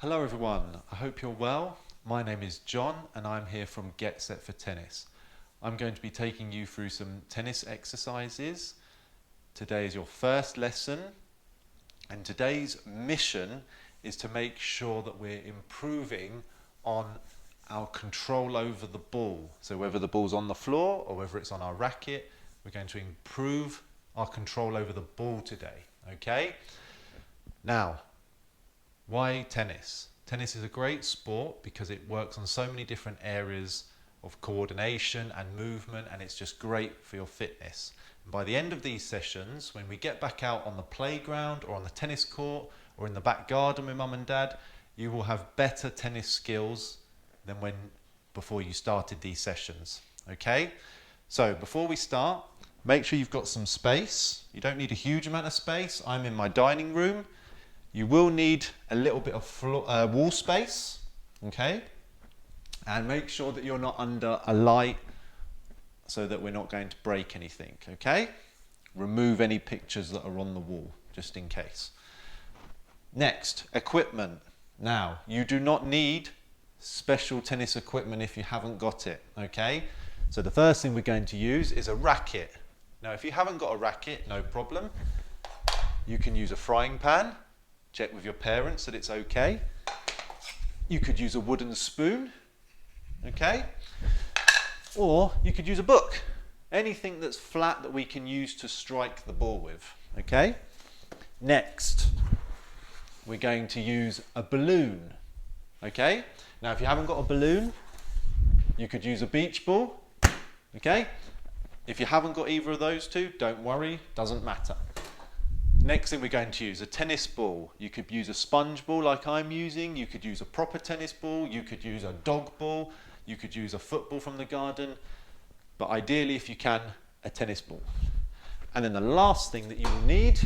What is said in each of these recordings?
Hello everyone, I hope you're well. My name is John and I'm here from Get Set for Tennis. I'm going to be taking you through some tennis exercises. Today is your first lesson and today's mission is to make sure that we're improving on our control over the ball. So whether the ball's on the floor or whether it's on our racket, we're going to improve our control over the ball today, okay? Now, why tennis? Tennis is a great sport because it works on so many different areas of coordination and movement, and it's just great for your fitness. And by the end of these sessions, when we get back out on the playground or on the tennis court or in the back garden with mum and dad, you will have better tennis skills than before you started these sessions, okay? So before we start, make sure you've got some space. You don't need a huge amount of space. I'm in my dining room. You will need a little bit of wall space, okay? And make sure that you're not under a light so that we're not going to break anything, okay? Remove any pictures that are on the wall, just in case. Next, equipment. Now, you do not need special tennis equipment if you haven't got it, okay? So the first thing we're going to use is a racket. Now, if you haven't got a racket, no problem. You can use a frying pan. Check with your parents that it's okay. You could use a wooden spoon, okay? Or you could use a book. Anything that's flat that we can use to strike the ball with, okay? Next, we're going to use a balloon, okay? Now, if you haven't got a balloon, you could use a beach ball, okay? If you haven't got either of those two, don't worry, doesn't matter. Next thing we're going to use, a tennis ball. You could use a sponge ball like I'm using, you could use a proper tennis ball, you could use a dog ball, you could use a football from the garden, but ideally, if you can, a tennis ball. And then the last thing that you will need,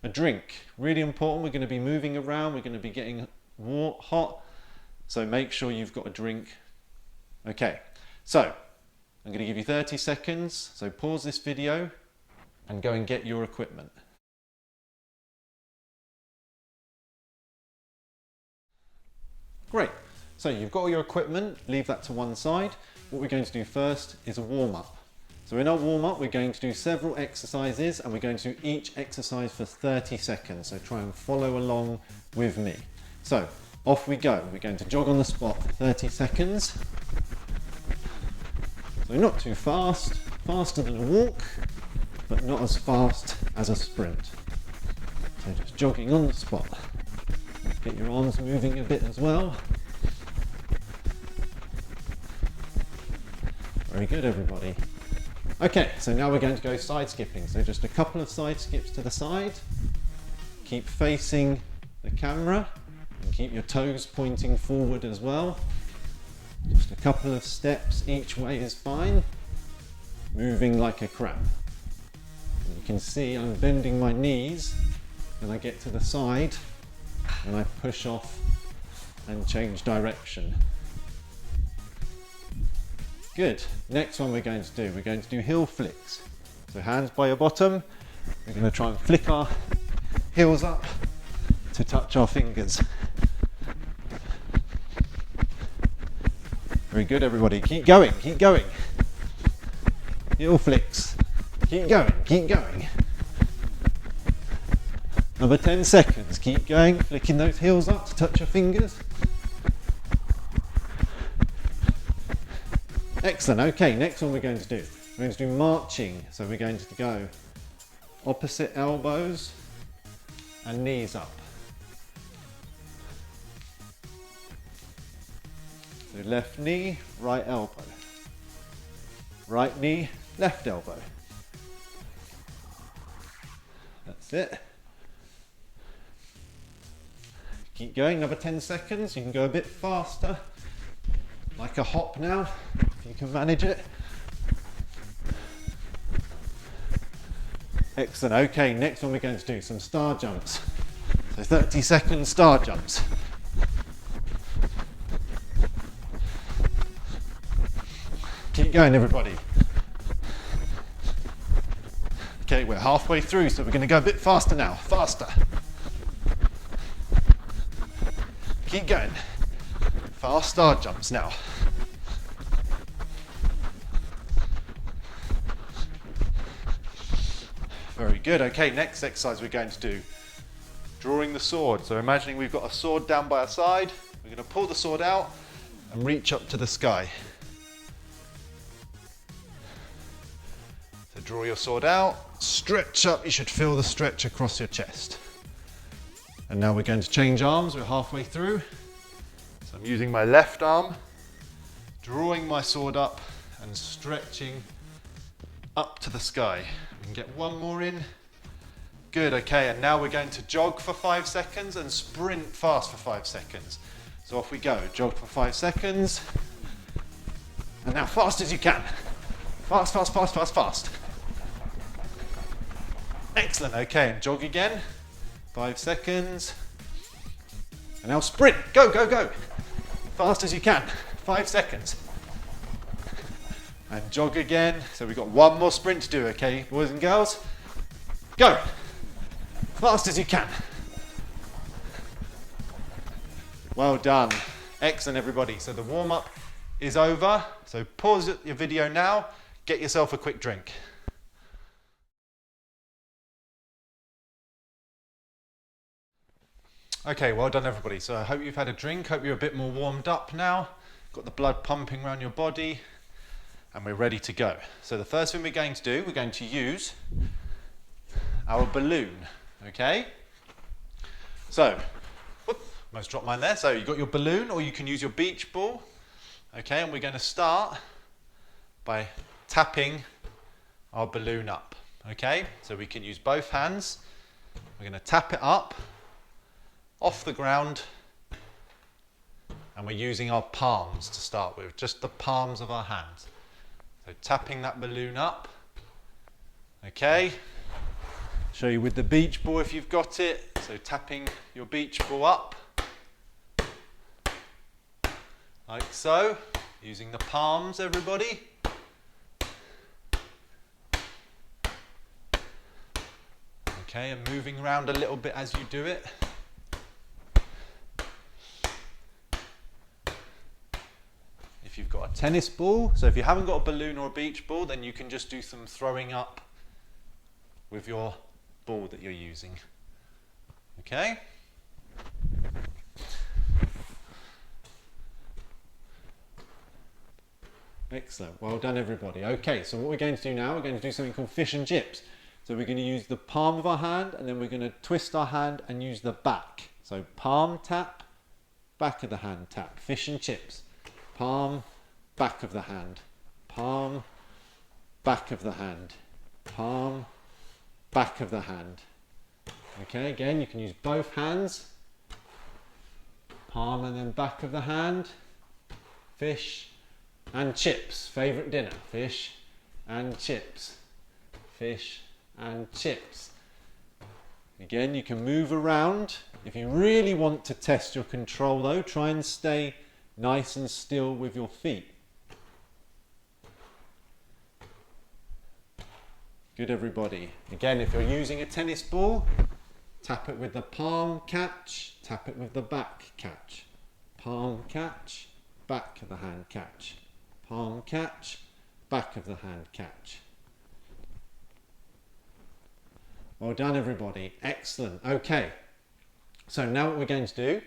a drink. Really important, we're going to be moving around, we're going to be getting hot, so make sure you've got a drink. Okay, so I'm going to give you 30 seconds, so pause this video and go and get your equipment. Great, so you've got all your equipment, leave that to one side. What we're going to do first is a warm-up. So in our warm-up, we're going to do several exercises and we're going to do each exercise for 30 seconds. So try and follow along with me. So off we go. We're going to jog on the spot for 30 seconds. So not too fast, faster than a walk, but not as fast as a sprint. So just jogging on the spot. Get your arms moving a bit as well. Very good, everybody. Okay, so now we're going to go side skipping. So just a couple of side skips to the side. Keep facing the camera and keep your toes pointing forward as well. Just a couple of steps each way is fine. Moving like a crab. And you can see I'm bending my knees when I get to the side and I push off and change direction. Good. Next one we're going to do heel flicks. So hands by your bottom. We're going to try and flick our heels up to touch our fingers. Very good, everybody. Keep going, keep going. Heel flicks. Keep going, keep going. Another 10 seconds. Keep going, flicking those heels up to touch your fingers. Excellent. Okay, next one we're going to do. We're going to do marching. So we're going to go opposite elbows and knees up. So left knee, right elbow. Right knee, left elbow. That's it. Keep going, another 10 seconds. You can go a bit faster, like a hop now, if you can manage it. Excellent. Okay, next one we're going to do some star jumps. So 30-second star jumps. Keep going, everybody. Okay, we're halfway through, so we're going to go a bit faster now. Faster. Keep going. Fast star jumps now. Very good. Okay, next exercise we're going to do, drawing the sword. So imagining we've got a sword down by our side, we're going to pull the sword out and reach up to the sky. So draw your sword out, stretch up, you should feel the stretch across your chest. And now we're going to change arms, we're halfway through. So I'm using my left arm, drawing my sword up and stretching up to the sky. We can get one more in. Good, okay, and now we're going to jog for 5 seconds and sprint fast for 5 seconds. So off we go, jog for 5 seconds. And now fast as you can. Fast, fast, fast, fast, fast. Excellent, okay, and jog again. 5 seconds. And now sprint, go, go, go. Fast as you can, 5 seconds. And jog again. So we've got one more sprint to do, okay, boys and girls? Go, fast as you can. Well done, excellent everybody. So the warm-up is over. So pause your video now, get yourself a quick drink. Okay, well done everybody. So I hope you've had a drink, hope you're a bit more warmed up now, got the blood pumping around your body, and we're ready to go. So the first thing we're going to do, we're going to use our balloon, okay? So, whoop, almost dropped mine there. So you've got your balloon, or you can use your beach ball, okay? And we're going to start by tapping our balloon up, okay? So we can use both hands. We're going to tap it up off the ground, and we're using our palms to start with, just the palms of our hands. So tapping that balloon up, okay. Show you with the beach ball if you've got it. So tapping your beach ball up, like so, using the palms, everybody. Okay, and moving around a little bit as you do it. If you've got a tennis ball, so if you haven't got a balloon or a beach ball, then you can just do some throwing up with your ball that you're using. Okay? Excellent, well done everybody. Okay, so what we're going to do now, we're going to do something called fish and chips. So we're going to use the palm of our hand, and then we're going to twist our hand and use the back. So palm tap, back of the hand tap, fish and chips. Palm, back of the hand, palm, back of the hand, palm, back of the hand. Okay, again, you can use both hands, palm and then back of the hand, fish and chips, favourite dinner, fish and chips, fish and chips. Again, you can move around. If you really want to test your control though, try and stay nice and still with your feet. Good everybody. Again, if you're using a tennis ball, tap it with the palm catch, tap it with the back catch. Palm catch, back of the hand catch. Palm catch, back of the hand catch. Well done everybody, excellent. Okay, so now what we're going to do,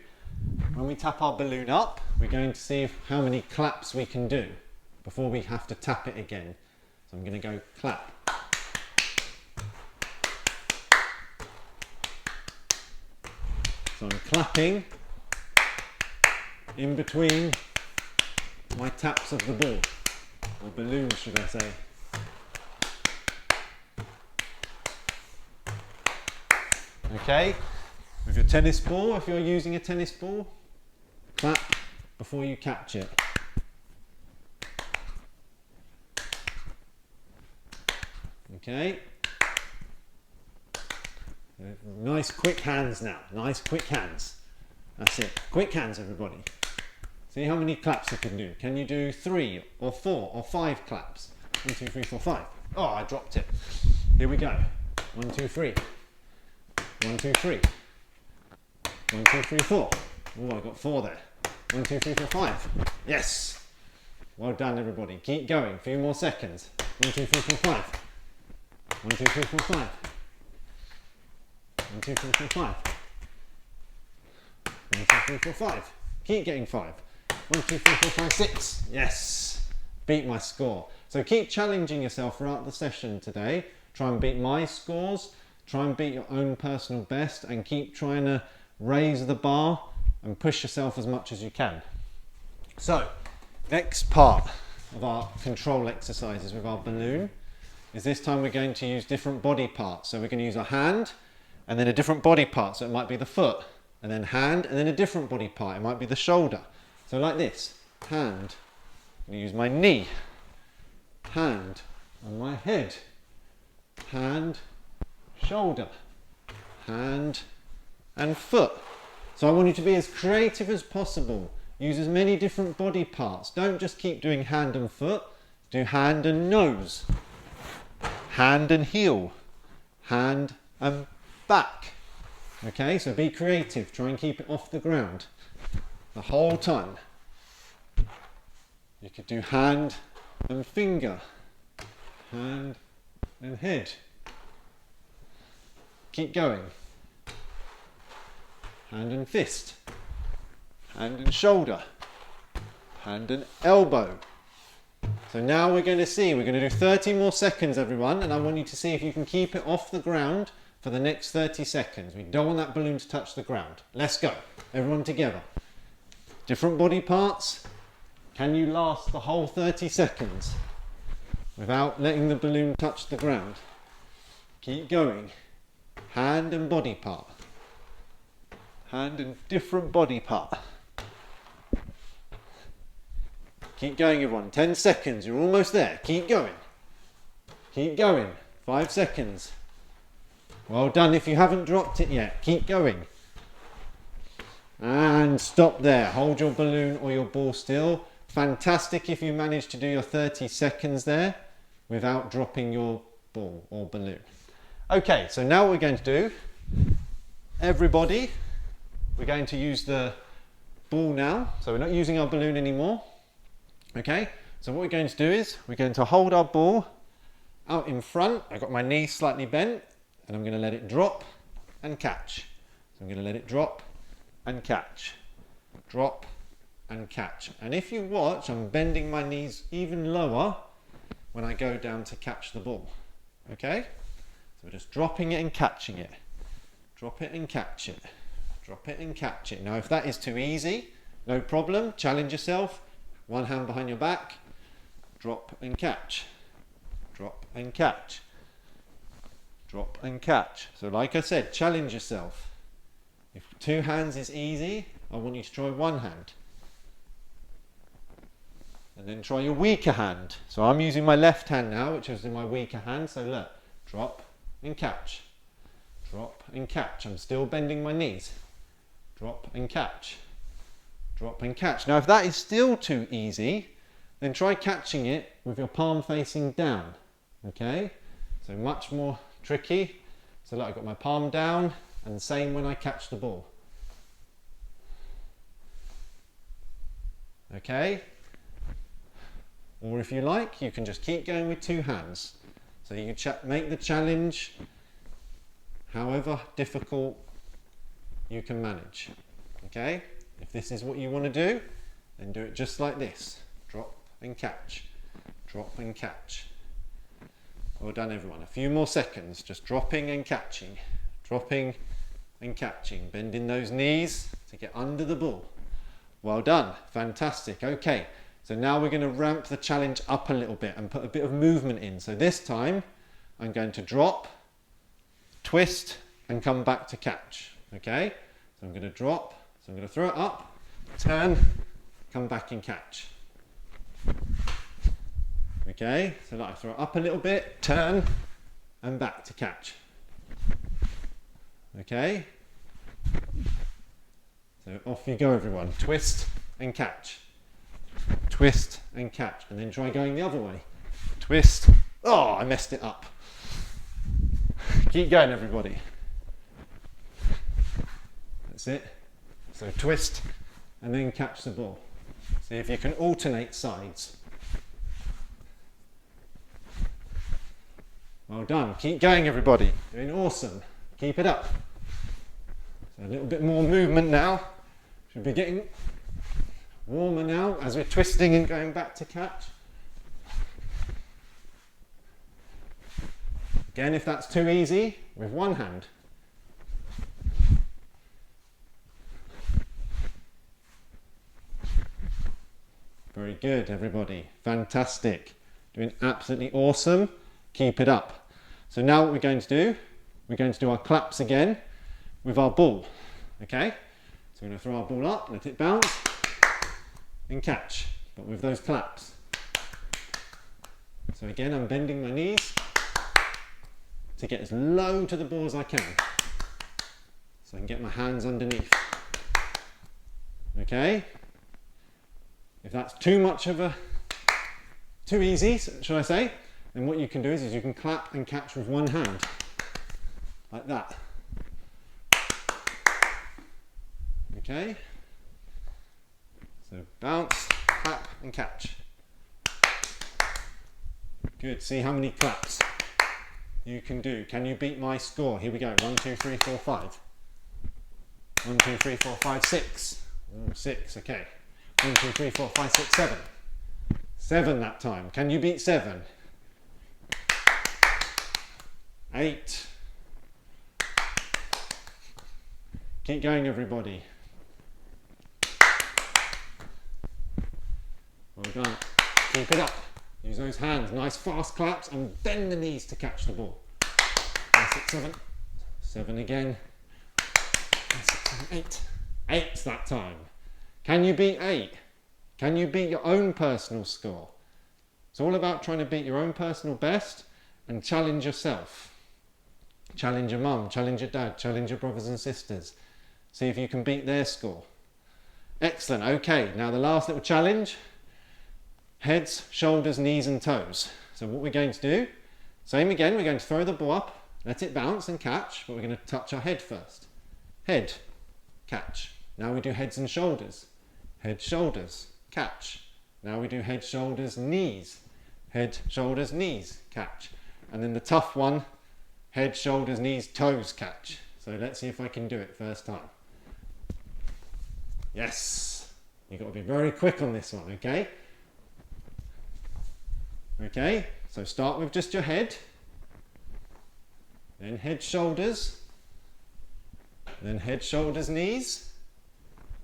when we tap our balloon up, we're going to see how many claps we can do before we have to tap it again. So I'm going to go clap. So I'm clapping in between my taps of the ball, or balloon should I say. Okay, with your tennis ball, if you're using a tennis ball, clap before you catch it. Okay. Nice quick hands now, nice quick hands. That's it, quick hands everybody. See how many claps you can do. Can you do 3 or 4 or 5 claps? 1, 2, 3, 4, 5. Oh, I dropped it. Here we go. 1, 2, 3. 1, 2, 3. 1, 2, 3, 4. Oh, I got 4 there. 1, 2, 3, 4, 5. Yes. Well done, everybody. Keep going. A few more seconds. 1, 2, 3, 4, 5. 1, 2, 3, 4, 5. 1, 2, 3, 4, 5. 1, 2, 3, 4, 5. Keep getting 5. 1, 2, 3, 4, 5, 6. Yes. Beat my score. So keep challenging yourself throughout the session today. Try and beat my scores. Try and beat your own personal best, and keep trying to raise the bar and push yourself as much as you can. So, next part of our control exercises with our balloon is this time we're going to use different body parts. So we're going to use our hand and then a different body part. So it might be the foot, and then hand, and then a different body part. It might be the shoulder. So like this, hand. I'm going to use my knee, hand on my head, hand, shoulder, hand and foot. So I want you to be as creative as possible. Use as many different body parts. Don't just keep doing hand and foot. Do hand and nose, hand and heel, hand and back. Okay, so be creative. Try and keep it off the ground the whole time. You could do hand and finger, hand and head. Keep going. Hand and fist, hand and shoulder, hand and elbow. So now we're going to do 30 more seconds, everyone, and I want you to see if you can keep it off the ground for the next 30 seconds. We don't want that balloon to touch the ground. Let's go. Everyone together. Different body parts. Can you last the whole 30 seconds without letting the balloon touch the ground? Keep going. Hand and body part. Hand and different body part. Keep going, everyone. 10 seconds. You're almost there. Keep going. Keep going. 5 seconds. Well done. If you haven't dropped it yet, keep going. And stop there. Hold your balloon or your ball still. Fantastic if you manage to do your 30 seconds there without dropping your ball or balloon. Okay, so now what we're going to do, everybody, we're going to use the ball now. So we're not using our balloon anymore. Okay, so what we're going to do is we're going to hold our ball out in front. I've got my knee slightly bent and I'm going to let it drop and catch. So I'm going to let it drop and catch, drop and catch. And if you watch, I'm bending my knees even lower when I go down to catch the ball. Okay, so we're just dropping it and catching it. Drop it and catch it. Drop it and catch it. Now if that is too easy, no problem, challenge yourself. One hand behind your back, drop and catch, drop and catch, drop and catch. So like I said, challenge yourself. If 2 hands is easy, I want you to try 1 hand. And then try your weaker hand. So I'm using my left hand now, which is in my weaker hand. So look, drop and catch, drop and catch. I'm still bending my knees. Drop and catch, drop and catch. Now if that is still too easy, then try catching it with your palm facing down. Okay, so much more tricky. So look, I've got my palm down, and the same when I catch the ball. Okay, or if you like, you can just keep going with 2 hands. So you can make the challenge however difficult you can manage. Okay, if this is what you want to do, then do it just like this. Drop and catch, drop and catch. Well done, everyone. A few more seconds, just dropping and catching, dropping and catching, bending those knees to get under the ball. Well done, fantastic. Okay, so now we're going to ramp the challenge up a little bit and put a bit of movement in. So this time I'm going to drop, twist and come back to catch. Okay, so I'm going to drop, so I'm going to throw it up, turn, come back and catch. Okay, so like I throw it up a little bit, turn and back to catch. Okay, so off you go, everyone. Twist and catch, twist and catch, and then try going the other way. Twist. Oh, I messed it up. Keep going, everybody. That's it. So twist and then catch the ball. See if you can alternate sides. Well done. Keep going, everybody. Doing awesome. Keep it up. So a little bit more movement now. Should be getting warmer now as we're twisting and going back to catch. Again, if that's too easy, with one hand. Very good, everybody. Fantastic. Doing absolutely awesome. Keep it up. So now what we're going to do, we're going to do our claps again with our ball. Okay? So we're going to throw our ball up, let it bounce, and catch, but with those claps. So again, I'm bending my knees to get as low to the ball as I can, so I can get my hands underneath. Okay? If that's too much of too easy, should I say, then what you can do is you can clap and catch with one hand, like that. Okay? So bounce, clap and catch. Good, see how many claps you can do. Can you beat my score? Here we go, 1, 2, 3, 4, 5. 1, 2, 3, 4, 5, 6. Ooh, 6, okay. 1, 2, 3, 4, 5, 6, 7. 7 that time. Can you beat 7? 8. Keep going, everybody. Well done. Keep it up. Use those hands. Nice fast claps and bend the knees to catch the ball. 5, 6, 7. 7 again. 5, 6, 7, 8. 8 that time. Can you beat 8? Can you beat your own personal score? It's all about trying to beat your own personal best and challenge yourself. Challenge your mum, challenge your dad, challenge your brothers and sisters. See if you can beat their score. Excellent. Okay, now the last little challenge. Heads, shoulders, knees and toes. So what we're going to do, same again, we're going to throw the ball up, let it bounce and catch, but we're going to touch our head first. Head, catch. Now we do heads and shoulders. Head, shoulders, catch. Now we do head, shoulders, knees. Head, shoulders, knees, catch. And then the tough one, head, shoulders, knees, toes, catch. So let's see if I can do it first time. Yes. You've got to be very quick on this one, okay? Okay, so start with just your head. Then head, shoulders. Then head, shoulders, knees.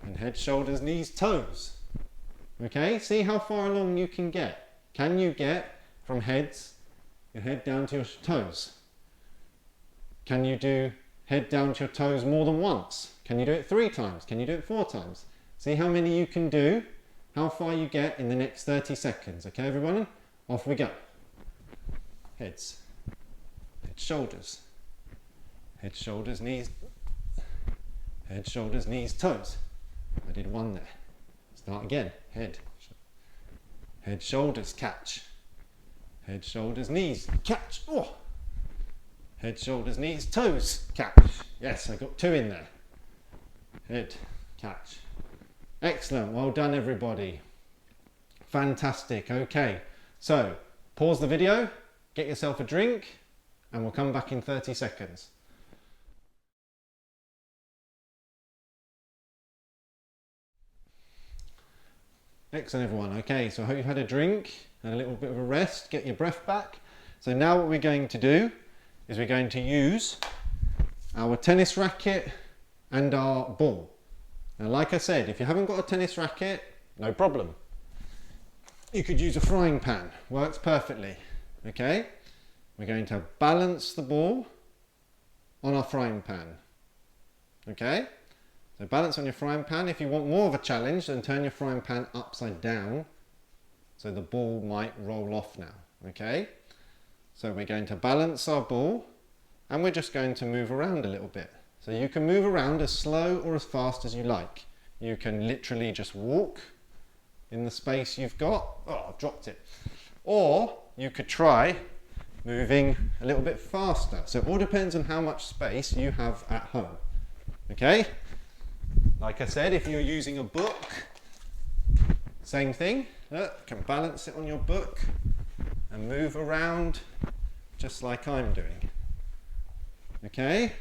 And head, shoulders, knees, toes. Okay, see how far along you can get. Can you get from your head down to your toes? Can you do head down to your toes more than once? Can you do it 3 times? Can you do it 4 times? See how many you can do, how far you get in the next 30 seconds. Okay, everyone? Off we go. Heads, head, shoulders, head, shoulders, knees, head, shoulders, knees, toes. I did 1 there. Start again. Head, head, shoulders, catch. Head, shoulders, knees, catch. Oh. Head, shoulders, knees, toes, catch. Yes, I got 2 in there. Head, catch. Excellent. Well done, everybody. Fantastic. Okay. So, pause the video, get yourself a drink, and we'll come back in 30 seconds. Excellent, everyone. Okay, so I hope you've had a drink and a little bit of a rest, get your breath back. So now what we're going to do is we're going to use our tennis racket and our ball. Now, like I said, if you haven't got a tennis racket, no problem. You could use a frying pan, works perfectly. Okay, we're going to balance the ball on our frying pan. Okay, so balance on your frying pan. If you want more of a challenge, then turn your frying pan upside down so the ball might roll off now. Okay, so we're going to balance our ball and we're just going to move around a little bit. So you can move around as slow or as fast as you like. You can literally just walk in the space you've got. Oh, I've dropped it. Or you could try moving a little bit faster. So it all depends on how much space you have at home. Okay? Like I said, if you're using a book, same thing. Can balance it on your book and move around just like I'm doing. Okay?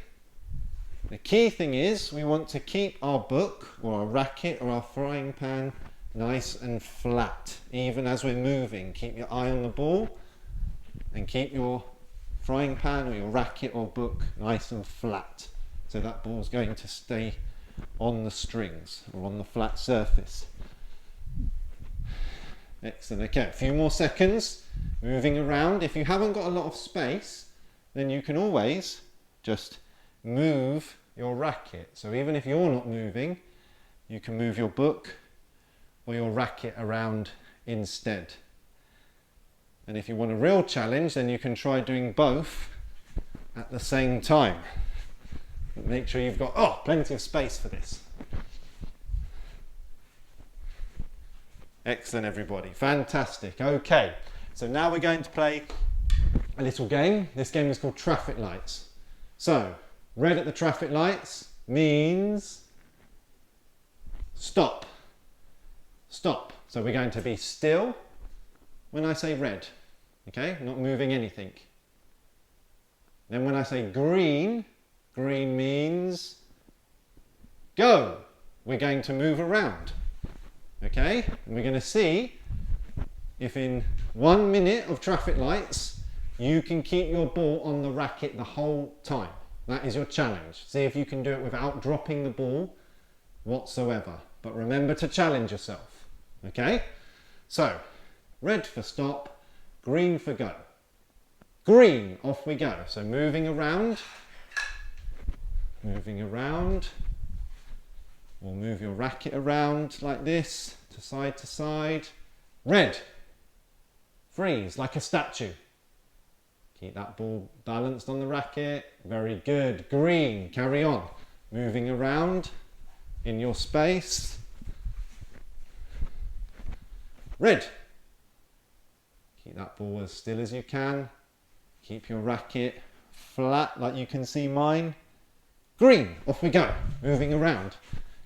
The key thing is we want to keep our book or our racket or our frying pan nice and flat, even as we're moving. Keep your eye on the ball and keep your frying pan or your racket or book nice and flat. So that ball's going to stay on the strings or on the flat surface. Excellent. Okay, a few more seconds moving around. If you haven't got a lot of space, then you can always just move your racket. So even if you're not moving, you can move your book or your racket around instead. And if you want a real challenge, then you can try doing both at the same time. But make sure you've got plenty of space for this. Excellent, everybody. Fantastic. Okay, so now we're going to play a little game. This game is called Traffic Lights. So, red at the traffic lights means stop. Stop. So we're going to be still when I say red. Okay, not moving anything. Then when I say green, green means go. We're going to move around. Okay, and we're going to see if in 1 minute of traffic lights you can keep your ball on the racket the whole time. That is your challenge. See if you can do it without dropping the ball whatsoever. But remember to challenge yourself. Okay, so red for stop, green for go. Green, off we go. So moving around. Or move your racket around like this, to side. Red, freeze like a statue. Keep that ball balanced on the racket. Very good. Green, carry on. Moving around in your space. Red, keep that ball as still as you can. Keep your racket flat like you can see mine. Green, off we go. Moving around.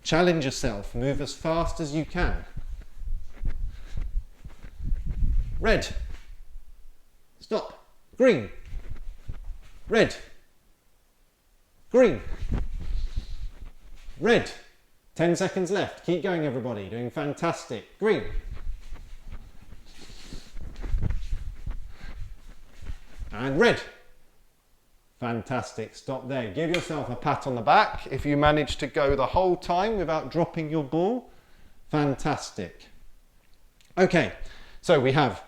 Challenge yourself, move as fast as you can. Red, stop. Green, red, green, red. 10 seconds left. Keep going, everybody. Doing fantastic. Green. And red. Fantastic. Stop there. Give yourself a pat on the back if you manage to go the whole time without dropping your ball. Fantastic. Okay, so we have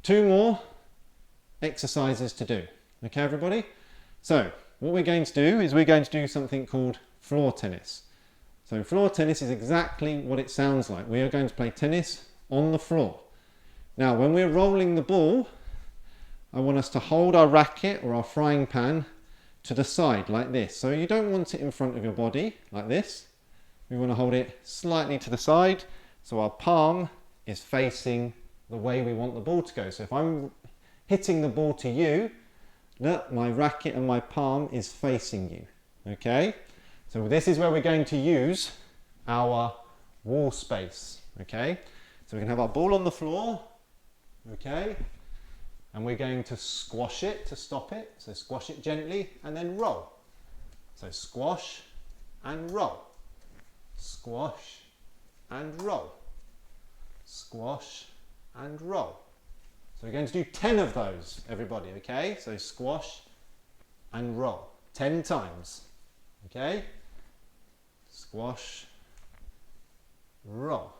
2 more exercises to do. Okay, everybody? So what we're going to do is we're going to do something called floor tennis. So floor tennis is exactly what it sounds like. We are going to play tennis on the floor. Now, when we're rolling the ball, I want us to hold our racket or our frying pan to the side like this. So you don't want it in front of your body like this. We want to hold it slightly to the side so our palm is facing the way we want the ball to go. So if I'm hitting the ball to you, look, my racket and my palm is facing you. Okay? So this is where we're going to use our wall space. Okay? So we can have our ball on the floor. Okay? And we're going to squash it to stop it. So squash it gently and then roll. So squash and roll. Squash and roll. Squash and roll. So we're going to do 10 of those, everybody, okay? So squash and roll 10 times. Okay? Squash, roll.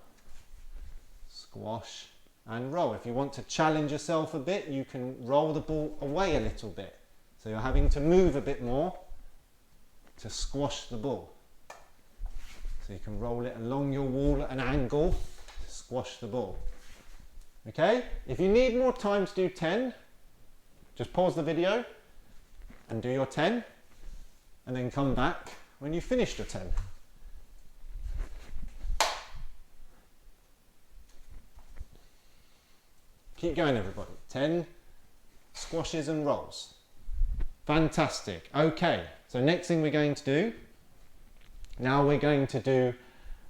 Squash and roll. If you want to challenge yourself a bit, you can roll the ball away a little bit. So you're having to move a bit more to squash the ball. So you can roll it along your wall at an angle to squash the ball. Okay? If you need more time to do 10, just pause the video and do your 10 and then come back when you've finished your 10. Keep going, everybody. 10 squashes and rolls. Fantastic. Okay, so next thing we're going to do Now we're going to do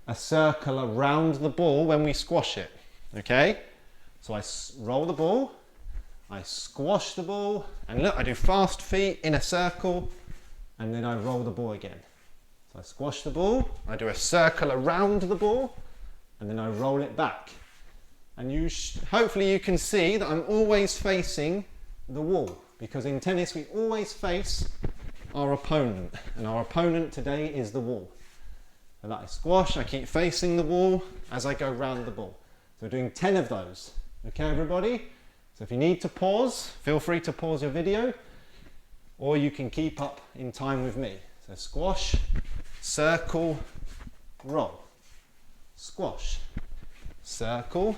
a circle around the ball when we squash it, okay? So I roll the ball, I squash the ball, and look, I do fast feet in a circle, and then I roll the ball again. So I squash the ball, I do a circle around the ball, and then I roll it back. And hopefully you can see that I'm always facing the wall, because in tennis we always face our opponent, and our opponent today is the wall. So that I squash, I keep facing the wall as I go round the ball. So we're doing 10 of those. Okay, everybody? So if you need to pause, feel free to pause your video, or you can keep up in time with me. So squash, circle, roll. Squash, circle,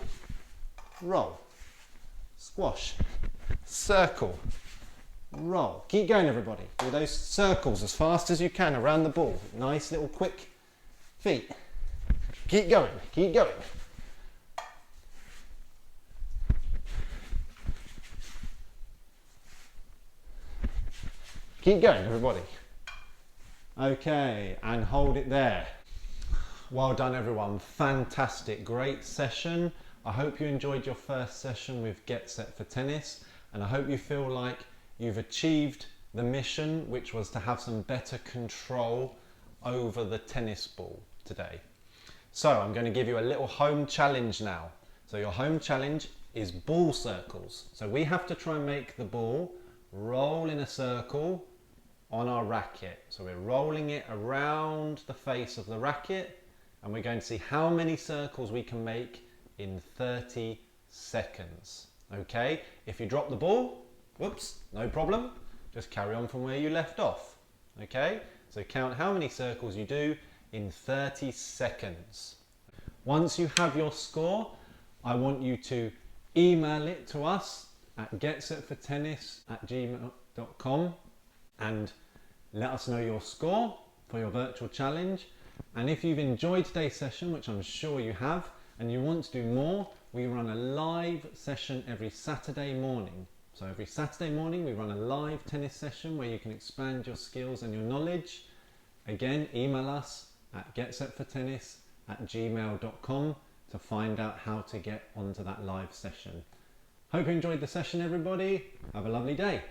roll. Squash, circle, roll. Keep going, everybody. Do those circles as fast as you can around the ball. Nice little quick feet. Keep going, keep going. Keep going, everybody. Okay, and hold it there. Well done, everyone. Fantastic, great session. I hope you enjoyed your first session with Get Set for Tennis, and I hope you feel like you've achieved the mission, which was to have some better control over the tennis ball today. So I'm going to give you a little home challenge now. So your home challenge is ball circles. So we have to try and make the ball roll in a circle on our racket. So we're rolling it around the face of the racket, and we're going to see how many circles we can make in 30 seconds. Okay, if you drop the ball, whoops, no problem, just carry on from where you left off. Okay, so count how many circles you do in 30 seconds. Once you have your score, I want you to email it to us at getsetfortennis@gmail.com and let us know your score for your virtual challenge. And if you've enjoyed today's session, which I'm sure you have, and you want to do more, we run a live session every Saturday morning. So every Saturday morning we run a live tennis session where you can expand your skills and your knowledge. Again, email us at getsetfortennis@gmail.com to find out how to get onto that live session. Hope you enjoyed the session, everybody. Have a lovely day.